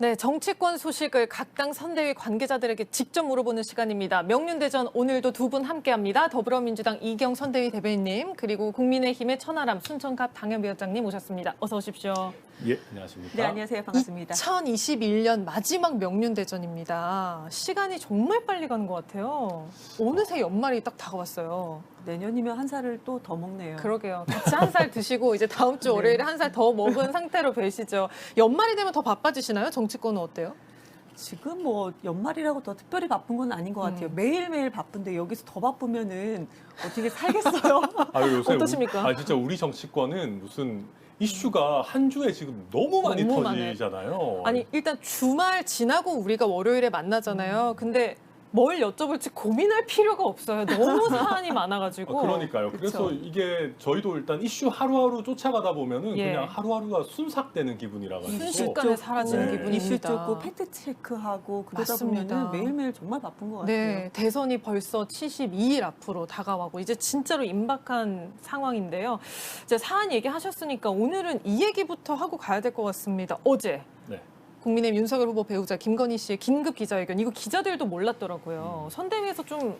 네, 정치권 소식을 각 당 선대위 관계자들에게 직접 물어보는 시간입니다. 명륜대전 오늘도 두 분 함께합니다. 더불어민주당 이경 선대위 대변인님 그리고 국민의힘의 천하람 순천갑 당협위원장님 오셨습니다. 어서 오십시오. 예, 안녕하십니까. 네, 안녕하세요. 반갑습니다. 2021년 마지막 명륜대전입니다. 시간이 정말 빨리 가는 것 같아요. 어느새 연말이 딱 다가왔어요. 내년이면 한 살을 또 더 먹네요. 그러게요. 같이 한 살 드시고 이제 다음 주 월요일에 한 살 더 먹은 상태로 뵈시죠. 연말이 되면 더 바빠지시나요? 정치권은 어때요? 지금 뭐 연말이라고 더 특별히 바쁜 건 아닌 것 같아요. 매일매일 바쁜데 여기서 더 바쁘면은 어떻게 살겠어요? 요새 어떠십니까? 진짜 우리 정치권은 무슨 이슈가 한 주에 지금 너무 많이 너무 터지잖아요. 아니 일단 주말 지나고 우리가 월요일에 만나잖아요. 근데 뭘 여쭤볼지 고민할 필요가 없어요. 너무 사안이 많아가지고. 그러니까요. 그쵸. 그래서 이게 저희도 일단 이슈 하루하루 쫓아가다 보면은 예. 그냥 하루하루가 순삭되는 기분이라 가지고. 순식간에 사라지는 네. 기분입니다. 이슈 쫓고 팩트 체크하고 그러다 맞습니다. 보면은 매일매일 정말 바쁜 것 같아요. 네, 대선이 벌써 72일 앞으로 다가와고 이제 진짜로 임박한 상황인데요. 이제 사안 얘기하셨으니까 오늘은 이 얘기부터 하고 가야 될 것 같습니다. 어제 네. 국민의힘 윤석열 후보 배우자 김건희 씨의 긴급 기자회견 이거 기자들도 몰랐더라고요. 선대위에서 좀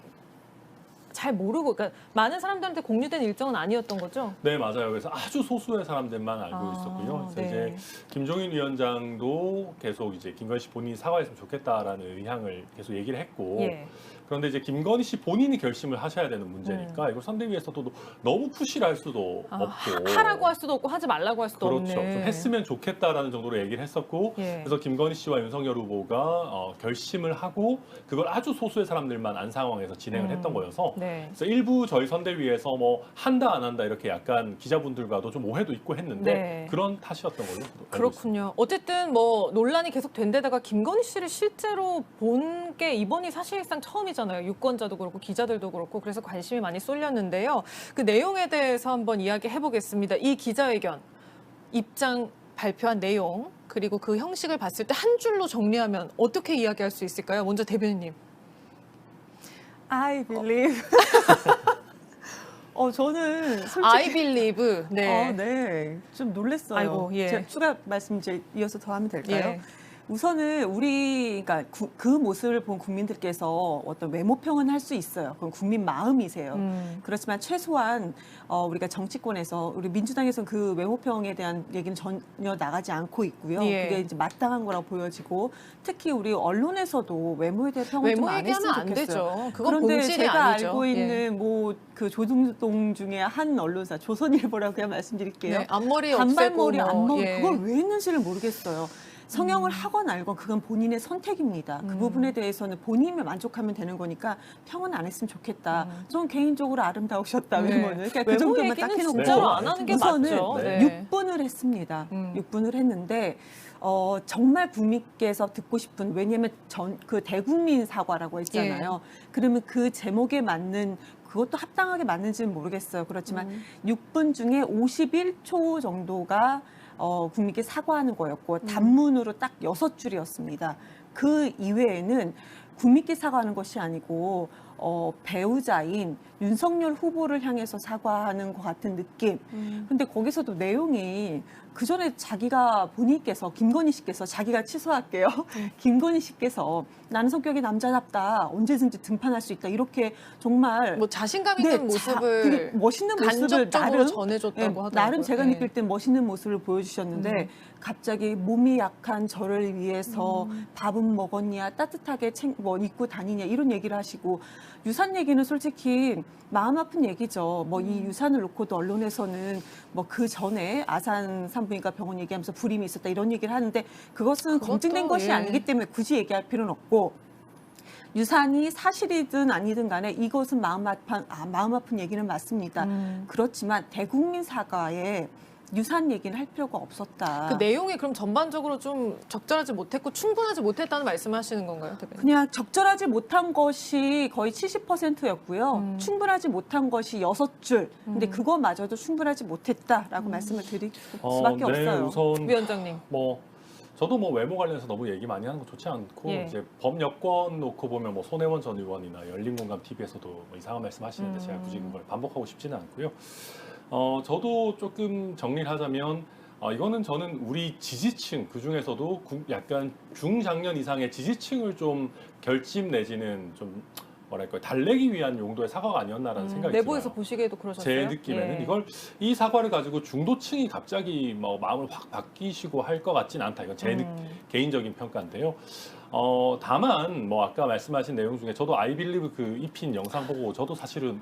잘 모르고 그러니까 많은 사람들한테 공유된 일정은 아니었던 거죠? 네, 맞아요. 그래서 아주 소수의 사람들만 알고 아, 있었고요. 그래서 네. 이제 김종인 위원장도 계속 이제 김건희 씨 본인이 사과했으면 좋겠다라는 의향을 계속 얘기를 했고 예. 그런데 이제 김건희 씨 본인이 결심을 하셔야 되는 문제니까 이걸 선대위에서도 너무 푸시를 할 수도 없고 하라고 할 수도 없고 하지 말라고 할 수도 그렇죠. 없네. 좀 했으면 좋겠다라는 정도로 얘기를 했었고 예. 그래서 김건희 씨와 윤석열 후보가 결심을 하고 그걸 아주 소수의 사람들만 안 상황에서 진행을 했던 거여서 네. 그래서 일부 저희 선대위에서 뭐 한다 안 한다 이렇게 약간 기자분들과도 좀 오해도 있고 했는데 네. 그런 탓이었던 걸로 알고 있습니다. 그렇군요. 어쨌든 뭐 논란이 계속 된 데다가 김건희 씨를 실제로 본 게 이번이 사실상 처음이잖아요. 유권자도 그렇고 기자들도 그렇고 그래서 관심이 많이 쏠렸는데요. 그 내용에 대해서 한번 이야기해 보겠습니다. 이 기자회견 입장 발표한 내용 그리고 그 형식을 봤을 때 한 줄로 정리하면 어떻게 이야기할 수 있을까요? 먼저 대변인님. I believe. 저는 솔직히 I believe. 네. 네. 좀 놀랐어요. 아이고, 예. 제가 추가 말씀 이제 이어서 더 하면 될까요? 예. 우선은 그러니까 그 모습을 본 국민들께서 어떤 외모평은 할 수 있어요. 그건 국민 마음이세요. 그렇지만 최소한 우리가 정치권에서 우리 민주당에서는 그 외모평에 대한 얘기는 전혀 나가지 않고 있고요. 예. 그게 이제 마땅한 거라고 보여지고 특히 우리 언론에서도 외모에 대한 평을 좀 외모 안 얘기하면 했으면 안 좋겠어요. 되죠. 그건 그런데 본질이 제가 아니죠. 알고 예. 있는 뭐 그 조중동 중에 한 언론사 조선일보라고 그냥 말씀드릴게요. 네, 앞머리 단발머리, 없애고 뭐, 앞머리 예. 그걸 왜 했는지를 모르겠어요. 성형을 하건 알건 그건 본인의 선택입니다. 그 부분에 대해서는 본인이 만족하면 되는 거니까 평은 안 했으면 좋겠다. 저는 개인적으로 아름다우셨다 네. 외모는. 그러니까 그 외모 정도만 딱 얘기는 해놓고 진짜로 안 하는 게 우선은 맞죠. 네. 6분을 했습니다. 6분을 했는데 정말 국민께서 듣고 싶은 왜냐하면 그 대국민 사과라고 했잖아요. 그러면 그 제목에 맞는 그것도 합당하게 맞는지는 모르겠어요. 그렇지만 6분 중에 51초 정도가 국민께 사과하는 거였고 단문으로 딱 6줄이었습니다. 그 이외에는 국민께 사과하는 것이 아니고 배우자인 윤석열 후보를 향해서 사과하는 것 같은 느낌. 근데 거기서도 내용이 그 전에 자기가 본인께서 김건희 씨께서 자기가 취소할게요. 김건희 씨께서 나는 성격이 남자답다. 언제든지 등판할 수 있다. 이렇게 정말 뭐 자신감 있는 네, 모습을 되게 멋있는 모습을 간접적으로 전해줬다고 하더라고요. 나름 제가 네. 느낄 땐 멋있는 모습을 보여주셨는데 갑자기 몸이 약한 저를 위해서 밥은 먹었냐 따뜻하게 뭐 입고 다니냐 이런 얘기를 하시고 유산 얘기는 솔직히 마음 아픈 얘기죠. 뭐 이 유산을 놓고도 언론에서는 뭐 그 전에 아산 산부인과 병원 얘기하면서 불임이 있었다 이런 얘기를 하는데 그것은 그것도, 검증된 것이 예. 아니기 때문에 굳이 얘기할 필요는 없고 유산이 사실이든 아니든 간에 이것은 마음 아픈 얘기는 맞습니다. 그렇지만 대국민 사과에 유산 얘기는 할 필요가 없었다. 그 내용이 그럼 전반적으로 좀 적절하지 못했고 충분하지 못했다는 말씀하시는 건가요, 대변인? 그냥 적절하지 못한 것이 거의 70%였고요. 충분하지 못한 것이 6줄. 근데 그거마저도 충분하지 못했다라고 말씀을 드릴 수밖에 없어요. 우선 위원장님. 저도 뭐 외모 관련해서 너무 얘기 많이 하는 거 좋지 않고 예. 이제 법 여건 놓고 보면 뭐 손혜원 전 의원이나 열린공감 TV에서도 뭐 이상한 말씀하시는데 제가 굳이 그걸 반복하고 싶지는 않고요. 저도 조금 정리를 하자면 이거는 저는 우리 지지층 그중에서도 약간 중장년 이상의 지지층을 좀 결집 내지는 좀 뭐랄까요 달래기 위한 용도의 사과가 아니었나라는 생각이 내부에서 들어요. 보시기에도 그러셨어요? 제 느낌에는 예. 이 사과를 가지고 중도층이 갑자기 뭐 마음을 확 바뀌시고 할 것 같진 않다. 이건 제 개인적인 평가인데요. 다만 뭐 아까 말씀하신 내용 중에 저도 아이빌리브 그 입힌 영상 보고 저도 사실은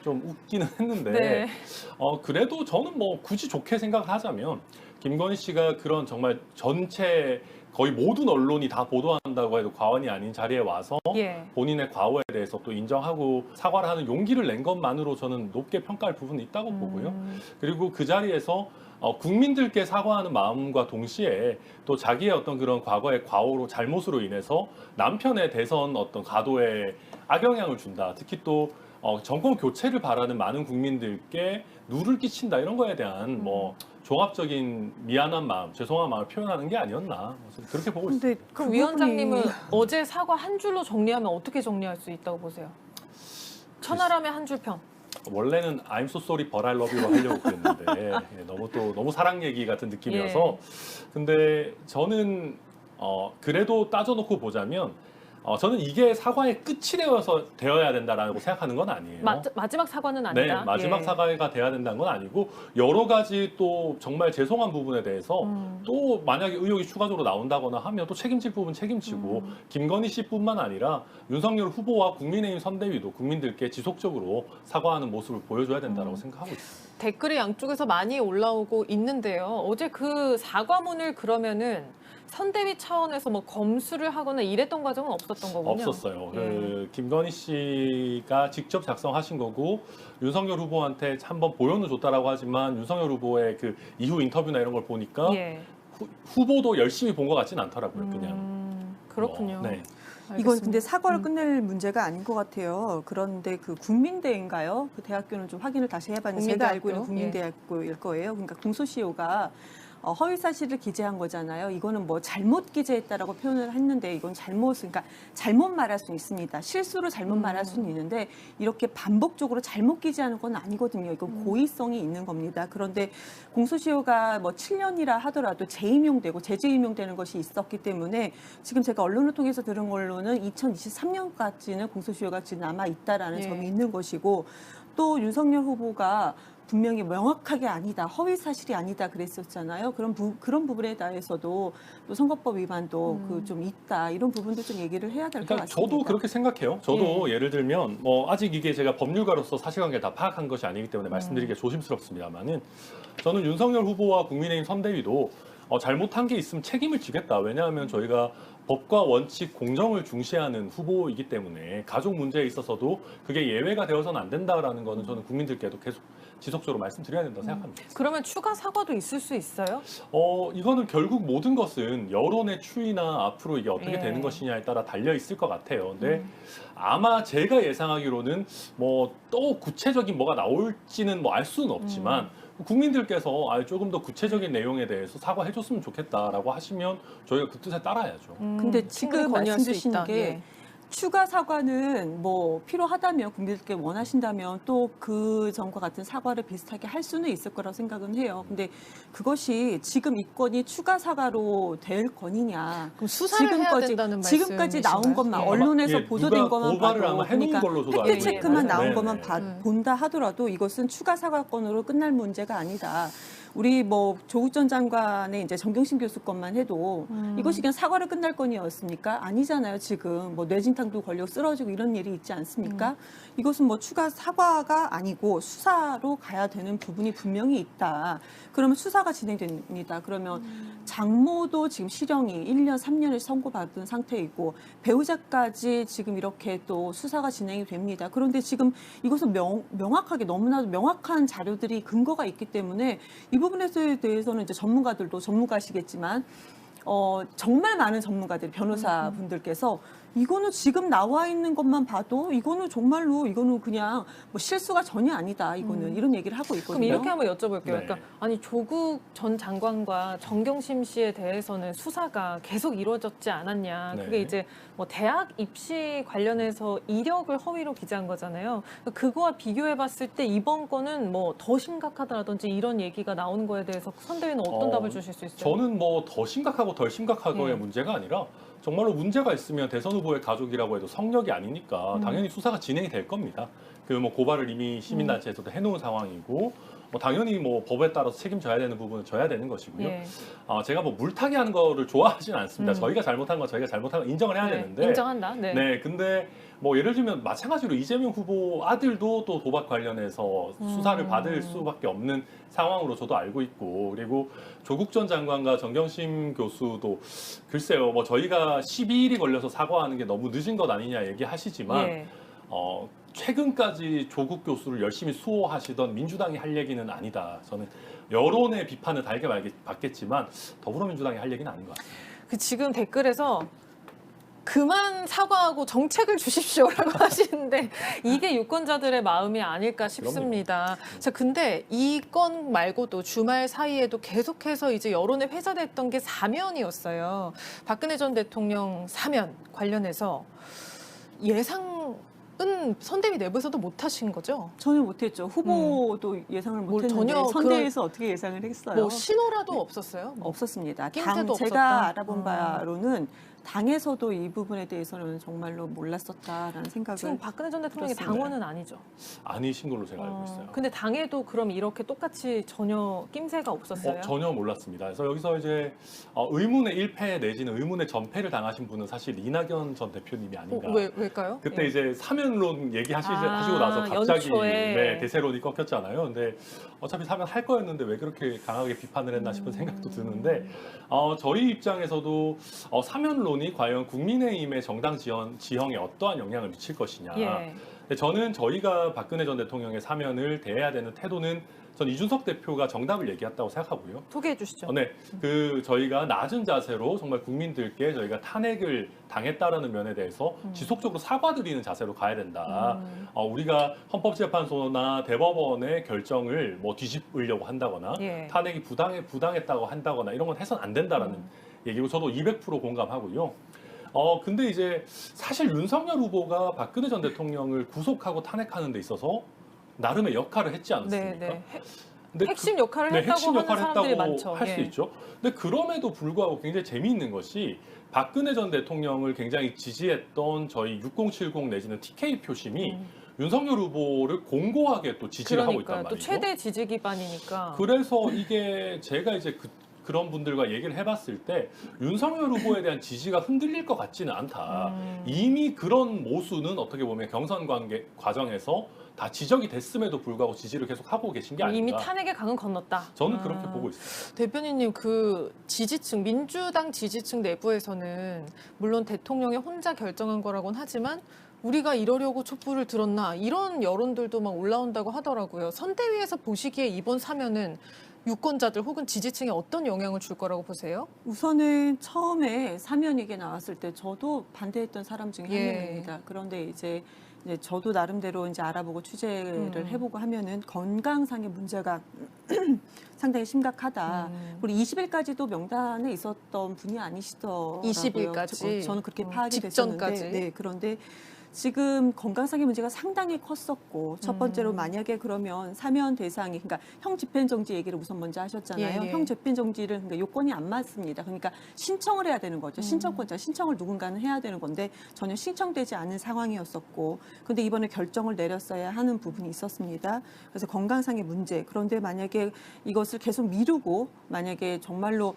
좀 웃기는 했는데 네. 그래도 저는 뭐 굳이 좋게 생각을 하자면 김건희 씨가 그런 정말 전체 거의 모든 언론이 다 보도한다고 해도 과언이 아닌 자리에 와서 예. 본인의 과오에 대해서 또 인정하고 사과를 하는 용기를 낸 것만으로 저는 높게 평가할 부분이 있다고 보고요. 그리고 그 자리에서 국민들께 사과하는 마음과 동시에 또 자기의 어떤 그런 과거의 과오로 잘못으로 인해서 남편의 대선 어떤 가도에 악영향을 준다. 특히 또 정권 교체를 바라는 많은 국민들께 누를 끼친다 이런 거에 대한 뭐 종합적인 미안한 마음, 죄송한 마음을 표현하는 게 아니었나 그렇게 보고 있습니다. 그럼 위원장님은 어제 사과 한 줄로 정리하면 어떻게 정리할 수 있다고 보세요? 천하람의 한 줄 평. 원래는 I'm so sorry but I love you로 하려고 그랬는데 너무 사랑 얘기 같은 느낌이어서 근데 저는 그래도 따져놓고 보자면 저는 이게 사과의 끝이 되어야 된다라고 생각하는 건 아니에요. 마지막 사과는 아니다. 네, 마지막 예. 사과가 돼야 된다는 건 아니고 여러 가지 또 정말 죄송한 부분에 대해서 또 만약에 의혹이 추가적으로 나온다거나 하면 또 책임질 부분 책임지고 김건희 씨뿐만 아니라 윤석열 후보와 국민의힘 선대위도 국민들께 지속적으로 사과하는 모습을 보여줘야 된다고 생각하고 있습니다. 댓글이 양쪽에서 많이 올라오고 있는데요. 어제 그 사과문을 그러면은 선대위 차원에서 뭐 검수를 하거나 이랬던 과정은 없었던 거군요. 없었어요. 예. 그 김건희 씨가 직접 작성하신 거고 윤석열 후보한테 한번 보여는 줬다라고 하지만 윤석열 후보의 그 이후 인터뷰나 이런 걸 보니까 예. 후보도 열심히 본 것 같진 않더라고요. 그냥. 그렇군요. 네. 이건 근데 사과를 끝낼 문제가 아닌 것 같아요. 그런데 그 국민대인가요? 그 대학교는 좀 확인을 다시 해봤는데 제가 알고 있는 국민대학교일 거예요. 그러니까 공소시효가 허위 사실을 기재한 거잖아요. 이거는 뭐 잘못 기재했다라고 표현을 했는데 이건 그러니까 잘못 말할 수는 있습니다. 실수로 잘못 말할 수는 있는데 이렇게 반복적으로 잘못 기재하는 건 아니거든요. 이건 고의성이 있는 겁니다. 그런데 공소시효가 뭐 7년이라 하더라도 재임용되고 재임용되는 것이 있었기 때문에 지금 제가 언론을 통해서 들은 걸로는 2023년까지는 공소시효가 지금 남아 있다라는 점이 있는 것이고 또 윤석열 후보가 분명히 명확하게 아니다, 허위 사실이 아니다 그랬었잖아요. 그런 부분에 대해서도 또 선거법 위반도 그 좀 있다 이런 부분도 좀 얘기를 해야 될 것 같습니다. 저도 그렇게 생각해요. 저도 예를 들면 뭐 아직 이게 제가 법률가로서 사실관계를 다 파악한 것이 아니기 때문에 말씀드리기가 조심스럽습니다만은 저는 윤석열 후보와 국민의힘 선대위도 잘못한 게 있으면 책임을 지겠다. 왜냐하면 저희가 법과 원칙, 공정을 중시하는 후보이기 때문에 가족 문제에 있어서도 그게 예외가 되어서는 안 된다라는 거는 저는 국민들께도 계속 지속적으로 말씀드려야 된다고 생각합니다. 그러면 추가 사과도 있을 수 있어요? 이거는 결국 모든 것은 여론의 추이나 앞으로 이게 어떻게 되는 것이냐에 따라 달려 있을 것 같아요. 근데 아마 제가 예상하기로는 뭐 또 구체적인 뭐가 나올지는 뭐 알 수는 없지만 국민들께서 조금 더 구체적인 내용에 대해서 사과해줬으면 좋겠다라고 하시면 저희가 그 뜻에 따라야죠. 근데 지금 말씀 주신 게 추가 사과는 뭐 필요하다면 국민들께 원하신다면 또 그 전과 같은 사과를 비슷하게 할 수는 있을 거라고 생각은 해요. 근데 그것이 지금 이 건이 추가 사과로 될 건이냐? 그럼 수사를 해야 된다는 지금까지 나온 말씀이신가요? 것만 예. 언론에서 보도된 것만 고발을 봐도 아마 해놓은 그러니까 걸로 저도 팩트 알고 체크만 있는데. 나온 네, 것만 네. 본다 하더라도 이것은 추가 사과건으로 끝날 문제가 아니다. 우리 뭐 조국 전 장관의 이제 정경심 교수 것만 해도 이것이 그냥 사과로 끝날 건이었습니까? 아니잖아요. 지금 뭐 뇌진탕도 걸려 쓰러지고 이런 일이 있지 않습니까? 이것은 뭐 추가 사과가 아니고 수사로 가야 되는 부분이 분명히 있다. 그러면 수사가 진행됩니다. 그러면 장모도 지금 실형이 1년, 3년을 선고받은 상태이고 배우자까지 지금 이렇게 또 수사가 진행이 됩니다. 그런데 지금 이것은 명확하게 너무나도 명확한 자료들이 근거가 있기 때문에 이 부분에 대해서는 이제 전문가들도 전문가시겠지만 정말 많은 전문가들이 변호사분들께서 이거는 지금 나와 있는 것만 봐도 이거는 정말로 이거는 그냥 뭐 실수가 전혀 아니다. 이거는 이런 얘기를 하고 있거든요. 그럼 이렇게 한번 여쭤볼게요. 네. 그러니까 아니 조국 전 장관과 정경심 씨에 대해서는 수사가 계속 이루어졌지 않았냐. 네. 그게 이제 뭐 대학 입시 관련해서 이력을 허위로 기재한 거잖아요. 그거와 비교해봤을 때 이번 건은 뭐 더 심각하다라든지 이런 얘기가 나오는 거에 대해서 선대위는 어떤 답을 주실 수 있어요? 저는 뭐 더 심각하고 덜 심각하고의 예. 문제가 아니라 정말로 문제가 있으면 대선 후보의 가족이라고 해도 성역이 아니니까 당연히 수사가 진행이 될 겁니다. 그 뭐 고발을 이미 시민단체에서도 해놓은 상황이고 뭐 당연히 뭐 법에 따라서 책임져야 되는 부분은 져야 되는 것이고요. 예. 제가 뭐 물타기 하는 거를 좋아하진 않습니다. 저희가 잘못한 건 저희가 잘못한 거 인정을 해야 네, 되는데 인정한다. 네. 네, 근데 뭐 예를 들면 마찬가지로 이재명 후보 아들도 또 도박 관련해서 수사를 받을 수밖에 없는 상황으로 저도 알고 있고, 그리고 조국 전 장관과 정경심 교수도 글쎄요, 뭐 저희가 12일이 걸려서 사과하는 게 너무 늦은 것 아니냐 얘기하시지만 예. 최근까지 조국 교수를 열심히 수호하시던 민주당이 할 얘기는 아니다. 저는 여론의 비판을 달게 받겠지만 더불어민주당이 할 얘기는 아닌 것 같습니다. 그 지금 댓글에서 그만 사과하고 정책을 주십시오라고 하시는데 이게 유권자들의 마음이 아닐까 싶습니다. 자, 근데 이 건 말고도 주말 사이에도 계속해서 이제 여론에 회자됐던 게 사면이었어요. 박근혜 전 대통령 사면 관련해서 예상은 선대위 내부에서도 못 하신 거죠? 전혀 못했죠. 후보도 예상을 뭘 못했는데 전혀 선대위에서 어떻게 예상을 했어요? 뭐 신호라도 없었어요? 뭐. 없었습니다. 낌새도 제가 없었다? 알아본 바로는 당에서도 이 부분에 대해서는 정말로 몰랐었다라는 생각을 지금 박근혜 전 대통령이 그렇습니다. 당원은 아니죠. 아니신 걸로 제가 알고 있어요. 근데 당에도 그럼 이렇게 똑같이 전혀 낌새가 없었어요? 전혀 몰랐습니다. 그래서 여기서 이제 의문의 1패 내지는 의문의 전패를 당하신 분은 사실 이낙연 전 대표님이 아닌가. 왜일까요? 그때 예. 이제 사면론 얘기하시고 나서 갑자기 연초에. 네, 대세론이 꺾였잖아요. 근데 어차피 사면 할 거였는데 왜 그렇게 강하게 비판을 했나 싶은 생각도 드는데 저희 입장에서도 사면론이 과연 국민의힘의 정당 지형에 어떠한 영향을 미칠 것이냐. 예. 근데 저는 저희가 박근혜 전 대통령의 사면을 대해야 되는 태도는 전 이준석 대표가 정답을 얘기했다고 생각하고요. 소개해 주시죠. 네, 저희가 낮은 자세로 정말 국민들께 저희가 탄핵을 당했다라는 면에 대해서 지속적으로 사과드리는 자세로 가야 된다. 우리가 헌법재판소나 대법원의 결정을 뭐 뒤집으려고 한다거나 예. 탄핵이 부당했다고 한다거나 이런 건 해서는 안 된다라는 얘기고 저도 200% 공감하고요. 근데 이제 사실 윤석열 후보가 박근혜 전 대통령을 구속하고 탄핵하는 데 있어서 나름의 역할을 했지 않았습니까? 네. 근데 핵심 역할을 네, 했다고 핵심 하는 역할을 사람들이 했다고 많죠. 할 수 예. 있죠. 근데 그럼에도 불구하고 굉장히 재미있는 것이 박근혜 전 대통령을 굉장히 지지했던 저희 6070 내지는 TK 표심이 윤석열 후보를 공고하게 또 지지를 하고 있단 그러니까 말이죠. 또 최대 지지 기반이니까. 그래서 이게 제가 이제 그런 분들과 얘기를 해봤을 때 윤석열 후보에 대한 지지가 흔들릴 것 같지는 않다. 이미 그런 모수는 어떻게 보면 경선 과정에서 다 지적이 됐음에도 불구하고 지지를 계속 하고 계신 게 아닌가. 이미 탄핵의 강은 건넜다. 저는 그렇게 보고 있습니다. 대표님 그 지지층 민주당 지지층 내부에서는 물론 대통령이 혼자 결정한 거라고는 하지만 우리가 이러려고 촛불을 들었나 이런 여론들도 막 올라온다고 하더라고요. 선대위에서 보시기에 이번 사면은 유권자들 혹은 지지층에 어떤 영향을 줄 거라고 보세요? 우선은 처음에 사면 얘기 나왔을 때 저도 반대했던 사람 중에 한 예. 명입니다. 그런데 이제 저도 나름대로 이제 알아보고 취재를 해보고 하면은 건강상의 문제가 상당히 심각하다. 그리고 20일까지도 명단에 있었던 분이 아니시더라고요. 20일까지? 저는 그렇게 파악이 직전까지? 됐었는데, 네, 그런데 지금 건강상의 문제가 상당히 컸었고 첫 번째로 만약에 그러면 사면 대상이 그러니까 형 집행정지 얘기를 우선 먼저 하셨잖아요. 예, 예. 형 집행정지를 그러니까 요건이 안 맞습니다. 그러니까 신청을 해야 되는 거죠. 신청권자 신청을 누군가는 해야 되는 건데 전혀 신청되지 않은 상황이었었고 그런데 이번에 결정을 내렸어야 하는 부분이 있었습니다. 그래서 건강상의 문제 그런데 만약에 이것을 계속 미루고 만약에 정말로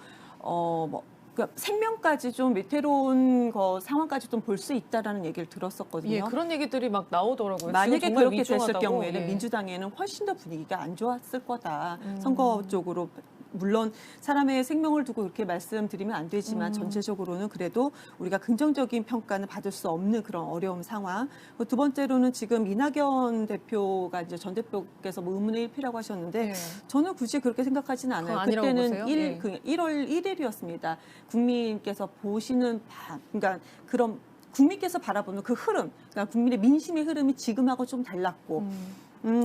그러니까 생명까지 좀 위태로운 상황까지 좀 볼 수 있다라는 얘기를 들었었거든요. 예, 그런 얘기들이 막 나오더라고요. 만약에 지금 정말 그렇게 됐을 위중하다고. 경우에는 예. 민주당에는 훨씬 더 분위기가 안 좋았을 거다. 선거 쪽으로 물론 사람의 생명을 두고 이렇게 말씀드리면 안 되지만 전체적으로는 그래도 우리가 긍정적인 평가는 받을 수 없는 그런 어려운 상황. 두 번째로는 지금 이낙연 대표가 이제 전 대표께서 뭐 의문의 1피라고 하셨는데 예. 저는 굳이 그렇게 생각하지는 않아요. 그건 아니라고 그때는 보세요? 1월 1일이었습니다. 국민께서 보시는 그러니까 그런 국민께서 바라보는 그 흐름, 그러니까 국민의 민심의 흐름이 지금하고 좀 달랐고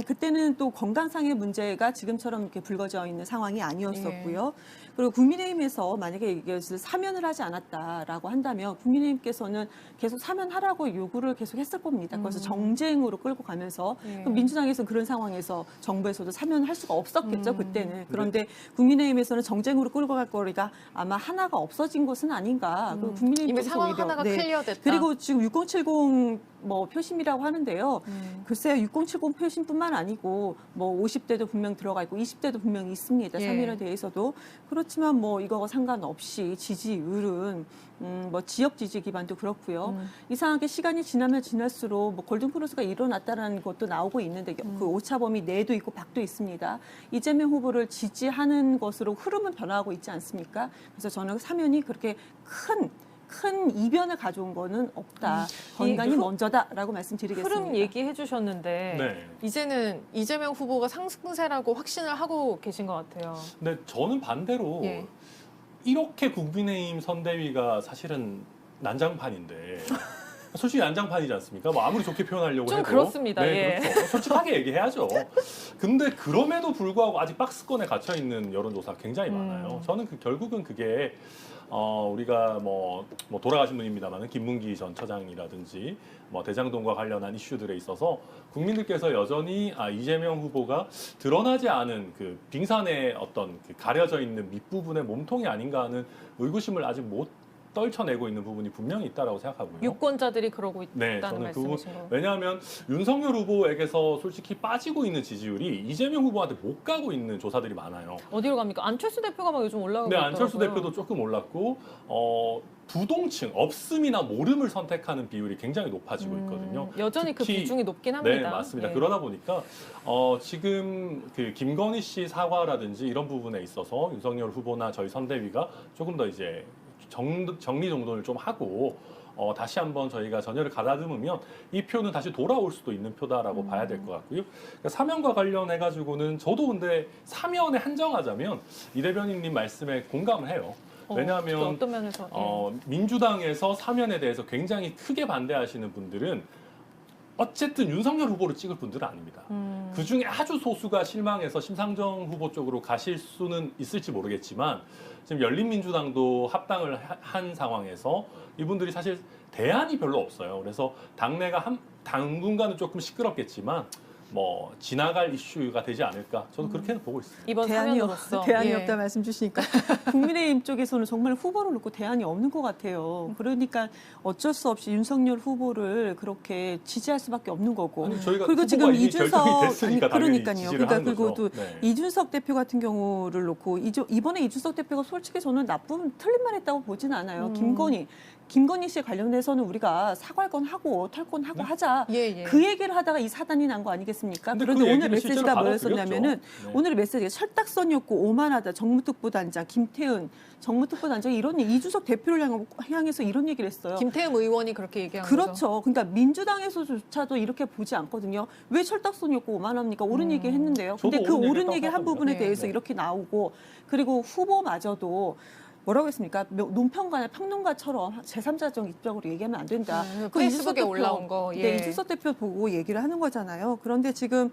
그때는 또 건강상의 문제가 지금처럼 이렇게 불거져 있는 상황이 아니었었고요. 그리고 국민의힘에서 만약에 이것을 사면을 하지 않았다라고 한다면 국민의힘께서는 계속 사면하라고 요구를 계속 했을 겁니다. 그래서 정쟁으로 끌고 가면서 그럼 민주당에서는 그런 상황에서 정부에서도 사면할 수가 없었겠죠, 그때는. 그런데 국민의힘에서는 정쟁으로 끌고 갈 거리가 아마 하나가 없어진 것은 아닌가. 그리고 국민의힘 이미 쪽에서 상황 오히려, 하나가 네. 클리어됐다. 그리고 지금 6070 뭐 표심이라고 하는데요. 글쎄요, 6070 표심뿐만 아니고 뭐 50대도 분명 들어가 있고 20대도 분명히 있습니다. 예. 3일에 대해서도. 그렇지만 뭐 이거와 상관없이 지지율은 뭐 지역 지지 기반도 그렇고요. 이상하게 시간이 지나면 지날수록 뭐 골든크로스가 일어났다라는 것도 나오고 있는데 그 오차범위 내도 있고 밖도 있습니다. 이재명 후보를 지지하는 것으로 흐름은 변화하고 있지 않습니까? 그래서 저는 사면이 그렇게 큰 이변을 가져온 거는 없다. 건강이 먼저다라고 말씀드리겠습니다. 흐름 얘기해 주셨는데 네. 이제는 이재명 후보가 상승세라고 확신을 하고 계신 것 같아요. 근데 저는 반대로 예. 이렇게 국민의힘 선대위가 사실은 난장판인데 솔직히 난장판이지 않습니까? 뭐 아무리 좋게 표현하려고 좀 해도 그렇습니다. 네, 예. 그렇죠. 솔직하게 얘기해야죠. 근데 그럼에도 불구하고 아직 박스권에 갇혀 있는 여론조사 굉장히 많아요. 저는 결국은 그게 우리가 뭐 돌아가신 분입니다만은 김문기 전 처장이라든지 뭐 대장동과 관련한 이슈들에 있어서 국민들께서 여전히 이재명 후보가 드러나지 않은 그 빙산의 어떤 그 가려져 있는 밑부분의 몸통이 아닌가 하는 의구심을 아직 못 떨쳐내고 있는 부분이 분명히 있다라고 생각하고요. 유권자들이 그러고 있다는 네, 저는 말씀이신 거예요. 왜냐하면 윤석열 후보에게서 솔직히 빠지고 있는 지지율이 이재명 후보한테 못 가고 있는 조사들이 많아요. 어디로 갑니까? 안철수 대표가 막 요즘 올라가고 네, 있더라고요. 안철수 대표도 조금 올랐고 부동층, 없음이나 모름을 선택하는 비율이 굉장히 높아지고 있거든요. 여전히 그 특히- 비중이 높긴 합니다. 네, 맞습니다. 예. 그러다 보니까 지금 그 김건희 씨 사과라든지 이런 부분에 있어서 윤석열 후보나 저희 선대위가 조금 더 이제 정리 정돈을 좀 하고 다시 한번 저희가 전열을 가다듬으면 이 표는 다시 돌아올 수도 있는 표다라고 봐야 될 것 같고요. 그러니까 사면과 관련해 가지고는 저도 근데 사면에 한정하자면 이 대변인님 말씀에 공감을 해요. 왜냐하면 어떤 면에서 민주당에서 사면에 대해서 굉장히 크게 반대하시는 분들은 어쨌든 윤석열 후보를 찍을 분들은 아닙니다. 그중에 아주 소수가 실망해서 심상정 후보 쪽으로 가실 수는 있을지 모르겠지만 지금 열린민주당도 합당을 한 상황에서 이분들이 사실 대안이 별로 없어요. 그래서 당내가 당분간은 조금 시끄럽겠지만 뭐 지나갈 이슈가 되지 않을까 저도 그렇게는 보고 있습니다. 이번 사면으로서 대안이 예. 없다 말씀 주시니까 국민의힘 쪽에서는 정말 후보를 놓고 대안이 없는 것 같아요. 그러니까 어쩔 수 없이 윤석열 후보를 그렇게 지지할 수밖에 없는 거고. 아니, 저희가 그리고 후보가 지금 이미 결정이 됐으니까 당연히 그러니까요. 지지를 그러니까 하는 그리고 거죠. 또 네. 이준석 대표 같은 경우를 놓고 이번에 이준석 대표가 솔직히 저는 틀린 말 했다고 보진 않아요. 김건희 씨에 관련해서는 우리가 사과할 건 하고 털 건 하고 하자. 예. 그 얘기를 하다가 이 사단이 난 거 아니겠습니까? 근데 그런데 그 오늘 얘기를 실제로 메시지가 받아들였죠. 뭐였었냐면은 네. 오늘의 메시지가 철딱선이었고 오만하다. 정무특보단장 김태은 정무특보단장이 이준석 대표를 향해서 이런 얘기를 했어요. 김태흠 의원이 그렇게 얘기한 거죠. 그렇죠. 그러니까 민주당에서조차도 이렇게 보지 않거든요. 왜 철딱선이었고 오만합니까? 옳은 얘기 했는데요. 근데 저도 그 옳은 옳은 얘기 얘기 한 했다고 부분에 하고요. 대해서 네. 이렇게 나오고 그리고 후보마저도 뭐라고 했습니까? 논평가나 평론가처럼 제3자적 입장으로 얘기하면 안 된다. 그 페이스북에 이준석 대표, 올라온 거. 예. 네, 이준석 대표 보고 얘기를 하는 거잖아요. 그런데 지금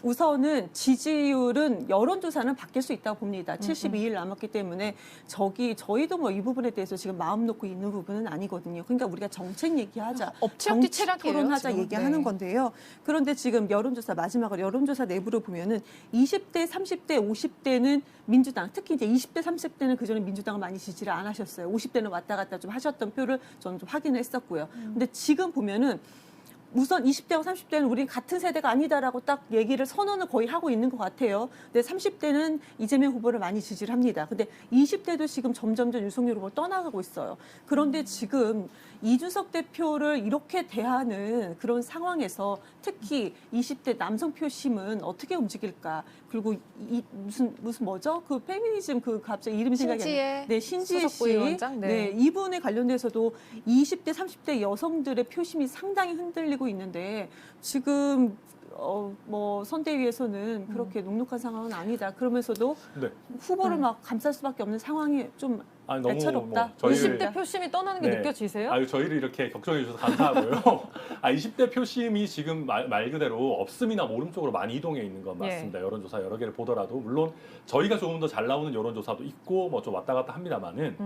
우선은 지지율은 여론조사는 바뀔 수 있다고 봅니다. 72일 남았기 때문에 저희도 뭐 이 부분에 대해서 지금 마음 놓고 있는 부분은 아니거든요. 그러니까 우리가 정책 얘기하자, 엎치락뒤 정치 치락이에요, 토론하자 지금. 얘기하는 네. 건데요. 그런데 지금 여론조사 마지막으로 여론조사 내부를 보면은 20대, 30대, 50대는 민주당, 특히 이제 20대, 30대는 그전에 민주당을 많이 지지를 안 하셨어요. 50대는 왔다 갔다 좀 하셨던 표를 저는 좀 확인을 했었고요. 근데 지금 보면은 우선 20대와 30대는 우리 같은 세대가 아니다라고 딱 얘기를 선언을 거의 하고 있는 것 같아요. 근데 30대는 이재명 후보를 많이 지지를 합니다. 근데 20대도 지금 점점점 윤석열 후보를 떠나가고 있어요. 그런데 지금 이준석 대표를 이렇게 대하는 그런 상황에서 특히 20대 남성 표심은 어떻게 움직일까? 그리고 무슨 뭐죠? 그 페미니즘 그 갑자기 이름이 생각이 안 신지혜 나요. 네, 신지혜 수석 씨. 부위원장? 네. 네, 이분에 관련돼서도 20대, 30대 여성들의 표심이 상당히 흔들리고 있는데 지금 뭐 선대위에서는 그렇게 녹록한 상황은 아니다. 그러면서도 네. 후보를 막 감쌀 수밖에 없는 상황이 좀 아니, 너무 애처롭다. 뭐 20대 표심이 떠나는 게 네. 느껴지세요? 아유, 저희를 이렇게 걱정해 주셔서 감사하고요. 20대 표심이 지금 말 그대로 없음이나 모름 쪽으로 많이 이동해 있는 건 맞습니다. 여론조사 여러 개를 보더라도 물론 저희가 조금 더 잘 나오는 여론조사도 있고 뭐 좀 왔다 갔다 합니다만은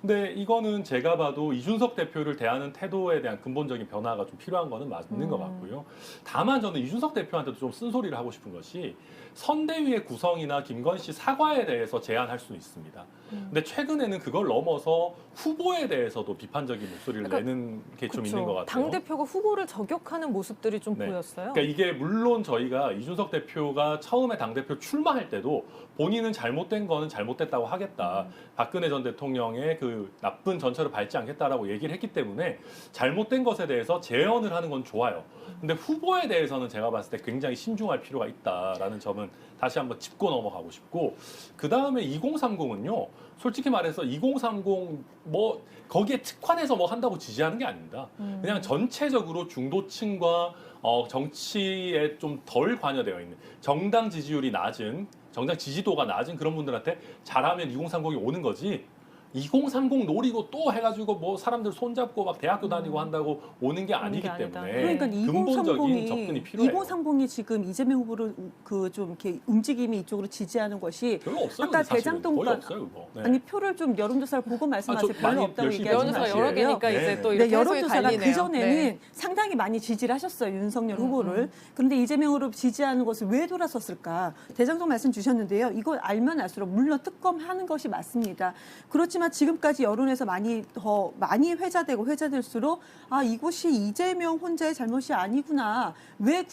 근데 이거는 제가 봐도 이준석 대표를 대하는 태도에 대한 근본적인 변화가 좀 필요한 거는 맞는 것 같고요. 다만 저는 이준석 대표한테도 좀 쓴소리를 하고 싶은 것이 선대위의 구성이나 김건희 씨 사과에 대해서 제안할 수는 있습니다. 근데 최근에는 그걸 넘어서 후보에 대해서도 비판적인 목소리를 그러니까, 내는 게 좀 그쵸. 있는 것 같아요. 당대표가 후보를 저격하는 모습들이 좀 네. 보였어요. 그러니까 이게 물론 저희가 이준석 대표가 처음에 당대표 출마할 때도 본인은 잘못된 거는 잘못됐다고 하겠다. 박근혜 전 대통령의 그 나쁜 전철을 밟지 않겠다라고 얘기를 했기 때문에 잘못된 것에 대해서 재연을 하는 건 좋아요. 근데 후보에 대해서는 제가 봤을 때 굉장히 신중할 필요가 있다라는 점은 다시 한번 짚고 넘어가고 싶고 그 다음에 2030은요. 솔직히 말해서 2030 뭐 거기에 특화해서 뭐 한다고 지지하는 게 아닙니다. 그냥 전체적으로 중도층과 정치에 좀 덜 관여되어 있는 정당 지지율이 낮은 정당 지지도가 낮은 그런 분들한테 잘하면 2030이 오는 거지 2030 노리고 또 해가지고 뭐 사람들 손잡고 막 대학교 다니고 한다고 오는 게 아니기 아니다. 때문에 그러니까 근본적인 접근이 필요해요. 2030이 지금 이재명 후보를 그 좀 이렇게 움직임이 이쪽으로 지지하는 것이 별로 없어요. 아까 근데 사실은. 대장동과 거의 없어요, 그거. 네. 아니 표를 좀 여론조사를 보고 말씀하세요. 저 많이 별로 없다고 열심히 얘기하지 여론조사 마시고요. 여러 개니까 네. 이제 또 네, 이렇게 해석이 여론조사가 갈리네요. 그 전에는 네. 상당히 많이 지지를 하셨어요. 윤석열 후보를. 그런데 이재명으로 지지하는 것을 왜 돌아섰을까? 대장동 말씀 주셨는데요. 이거 알면 알수록 물론 특검하는 것이 맞습니다. 그렇지만 지금까지 여론에서 더 많이 회자될수록 아 이것이 이재명 혼자의 잘못이 아니구나. 왜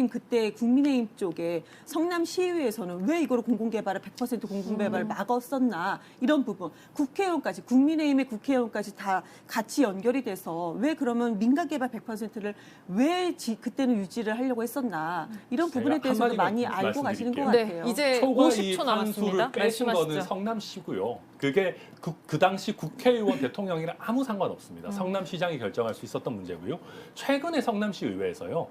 그때 국민의힘 쪽에 성남 시의회에서는 왜 이거를 공공개발을 100% 공공개발을 막았었나 이런 부분 국회의원까지 국민의힘의 국회의원까지 다 같이 연결이 돼서 왜 그러면 민간개발 100%를 왜 그때는 유지를 하려고 했었나 이런 부분에 제가 대해서도 한마디만 많이 알고 가시는 것 말씀드릴게요. 같아요. 네, 이제 초과 50초 이익 남았습니다. 환수를 빼신 거는 말씀하시죠. 성남시고요. 그게 그 당시 국회의원 대통령이랑 아무 상관없습니다. 성남시장이 결정할 수 있었던 문제고요. 최근에 성남시 의회에서요.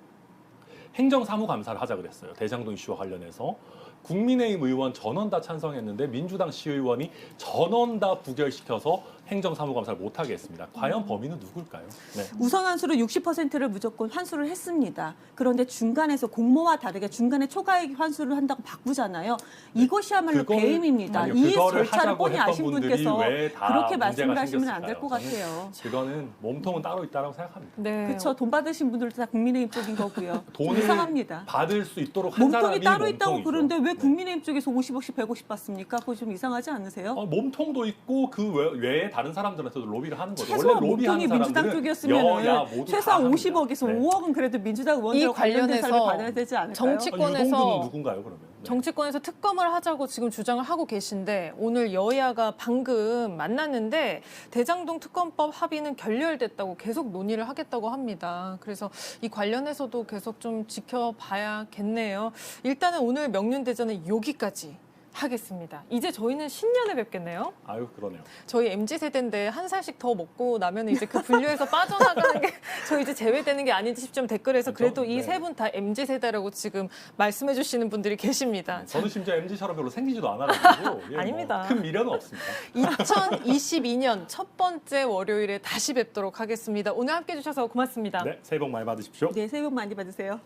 행정사무감사를 하자 그랬어요. 대장동 이슈와 관련해서. 국민의힘 의원 전원 다 찬성했는데 민주당 시의원이 전원 다 부결시켜서 행정사무감사를 못하게 했습니다. 과연 범인은 누굴까요? 네. 우선 환수로 60%를 무조건 환수를 했습니다. 그런데 중간에서 공모와 다르게 중간에 초과액 환수를 한다고 바꾸잖아요. 이것이야말로 그거를- 배임입니다. 아니요, 이 그거를 절차를 하자고 뻔히 했던 아신 분들이 분께서 왜 다 그렇게 문제가 말씀하시면 안 될 생겼을까요? 것 같아요. 그거는 몸통은 따로 있다고 생각합니다. 네. 그렇죠. 돈 받으신 분들도 다 국민의힘 쪽인 거고요. 돈을 이상합니다. 받을 수 있도록 한 사람이 몸통이 따로 있다고 몸통이죠. 그러는데 왜 네. 국민의힘 쪽에서 50억씩 100억씩 받습니까? 그거 좀 이상하지 않으세요? 몸통도 있고 그 외에 다른 사람들한테도 로비를 하는 거죠. 최소한 원래 로비하는 몸통이 민주당 사람들은 쪽이었으면 여야 모두 다 최소한 합니다. 50억에서 네. 5억은 그래도 민주당 의원들과 관련된 사람이 받아야 되지 않을까요? 정치- 유동규는 정치권에서 누군가요, 그러면? 네. 정치권에서 특검을 하자고 지금 주장을 하고 계신데 오늘 여야가 방금 만났는데 대장동 특검법 합의는 결렬됐다고 계속 논의를 하겠다고 합니다. 그래서 이 관련해서도 계속 좀 지켜봐야겠네요. 일단은 오늘 명륜대전은 여기까지 하겠습니다. 이제 저희는 신년에 뵙겠네요. 아유, 그러네요. 저희 MZ세대인데 한 살씩 더 먹고 나면 이제 그 분류에서 빠져나가는 게 저 이제 제외되는 게 아닌지 싶지만 댓글에서 그래도 이 네. 세 분 다 MZ세대라고 지금 말씀해 주시는 분들이 계십니다. 저는 심지어 MZ처럼 별로 생기지도 않아가지고 예, 아닙니다. 큰 미련은 없습니다. 2022년 첫 번째 월요일에 다시 뵙도록 하겠습니다. 오늘 함께 해주셔서 고맙습니다. 네, 새해 복 많이 받으십시오. 네, 새해 복 많이 받으세요.